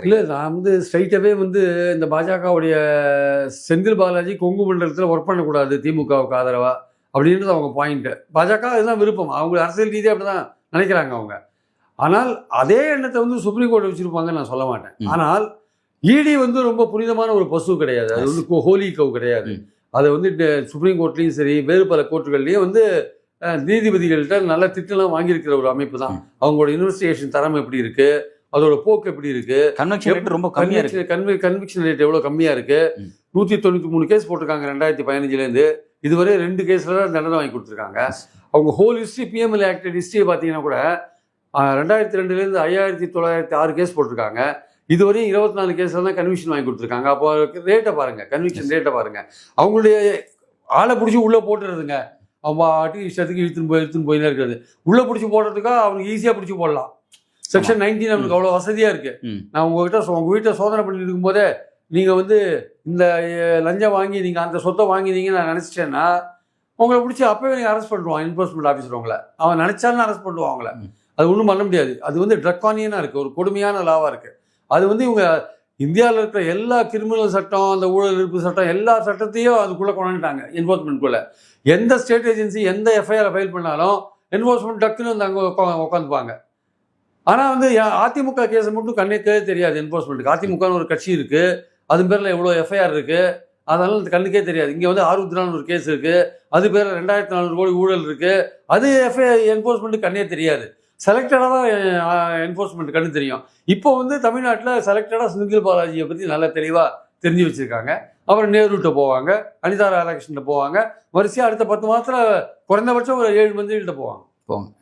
பார்க்குறீங்க? இல்லை, நான் வந்து ஸ்ட்ரைட்டாகவே வந்து இந்த பாஜகவுடைய செந்தில் பாலாஜி கொங்கு மண்டலத்தில் ஒர்க் பண்ணக்கூடாது திமுகவுக்கு ஆதரவாக அப்படின்றது அவங்க பாயிண்ட்டு. பாஜக இதுதான் விருப்பம், அவங்க அரசியல் ரீதியாக அப்படி தான் நினைக்கிறாங்க அவங்க. ஆனால் அதே எண்ணத்தை வந்து சுப்ரீம் கோர்ட் வச்சுருப்பாங்கன்னு நான் சொல்ல மாட்டேன். ஆனால் இடி வந்து ரொம்ப புனிதமான ஒரு பசு கிடையாது, அது வந்து ஹோலி கவ் கிடையாது. அதை வந்து சுப்ரீம் கோர்ட்லேயும் சரி வேறு பல கோர்ட்டுகள்லேயும் வந்து நீதிபதிகள்கிட்ட நல்ல திட்டம்லாம் வாங்கியிருக்கிற ஒரு அமைப்பு தான். அவங்களோட இன்வெஸ்டிகேஷன் தரம் எப்படி இருக்கு, அதோட போக்கு எப்படி இருக்கு, கன்வெக்ஷன் ரேட் ரொம்ப கம்மியாக இருக்கு, கன்விக்ஷன் ரேட் எவ்வளோ கம்மியாக இருக்கு. 193 கேஸ் போட்டிருக்காங்க 2015 இதுவரை 2 கேஸில் தான் தண்டனை வாங்கி கொடுத்துருக்காங்க. அவங்க ஹோல் ஹிஸ்ட்ரி பிஎம்எல் ஆக்ட் ஹிஸ்ட்ரியை பார்த்தீங்கன்னா கூட 2002 5906 கேஸ் போட்டிருக்காங்க. இதுவரையும் 24 கேஸில் தான் கன்விக்ஷன் வாங்கி கொடுத்துருக்காங்க. அப்போ ரேட்டை பாருங்கள், கன்விக்ஷன் ரேட்டை பாருங்கள். அவங்களுடைய ஆளை பிடிச்சி உள்ளே போட்டுறதுங்க, அவங்க இஷ்டத்துக்கு இழுத்துன்னு போயினே இருக்கிறது. உள்ளே பிடிச்சி போடுறதுக்காக அவனுக்கு ஈஸியாக பிடிச்சி போடலாம். செக்ஷன் 19 அவனுக்கு அவ்வளோ வசதியாக இருக்குது. நான் உங்கள் வீட்டை சோதனை பண்ணிட்டு இருக்கும்போதே நீங்கள் வந்து இந்த லஞ்சம் வாங்கி நீங்கள் அந்த சொத்தை வாங்கினீங்கன்னு நான் நினச்சிட்டேன்னா உங்களை பிடிச்சி அப்போவே நீங்கள் அரெஸ்ட் பண்ணுவான் என்ஃபோர்ஸ்மெண்ட் ஆஃபீஸர். உங்களை அவன் நினச்சாலும் அரெஸ்ட் பண்ணுவான் அவங்கள. அது ஒன்றும் பண்ண முடியாது. அது வந்து ட்ரக்கானியனாக இருக்குது, ஒரு கொடுமையான லாவாக இருக்குது. அது வந்து இவங்க இந்தியாவில் இருக்கிற எல்லா கிரிமினல் சட்டம், அந்த ஊழல் எதிர்ப்பு சட்டம், எல்லா சட்டத்தையும் அதுக்குள்ளே கொண்டாந்துட்டாங்க என்ஃபோர்ஸ்மெண்ட்குள்ளே. எந்த ஸ்டேட் ஏஜென்சி எந்த எஃப்ஐஆரை ஃபைல் பண்ணாலும் என்ஃபோர்ஸ்மெண்ட் டக்குன்னு வந்து அங்கே உட்காந்துப்பாங்க. ஆனால் வந்து அதிமுக கேஸை மட்டும் கண்ணுக்கே தெரியாது என்ஃபோர்ஸ்மெண்ட்டுக்கு. அதிமுகன்னு ஒரு கட்சி இருக்குது, அது பேரில் எவ்வளோ எஃப்ஐஆர் இருக்குது, அதனால அந்த கண்ணுக்கே தெரியாது. இங்கே வந்து 604 ஒரு கேஸ் இருக்குது, அது பேரில் 2400 கோடி ஊழல் இருக்குது, அது என்ஃபோர்ஸ்மெண்ட்டு கண்ணே தெரியாது. செலக்டடாக தான் என்ஃபோர்ஸ்மெண்ட் கண்ணு தெரியும். இப்போ வந்து தமிழ்நாட்டில் செலக்டடாக செந்தில் பாலாஜியை பற்றி நல்லா தெளிவாக தெரிஞ்சு வச்சுருக்காங்க. அப்புறம் நேருகிட்ட போவாங்க, அனிதா ராதாகிருஷ்ணன் போவாங்க, வரிசையாக அடுத்த 10 மாதத்தில் குறைந்தபட்சம் ஒரு 7 மந்திரிகிட்ட போவாங்க.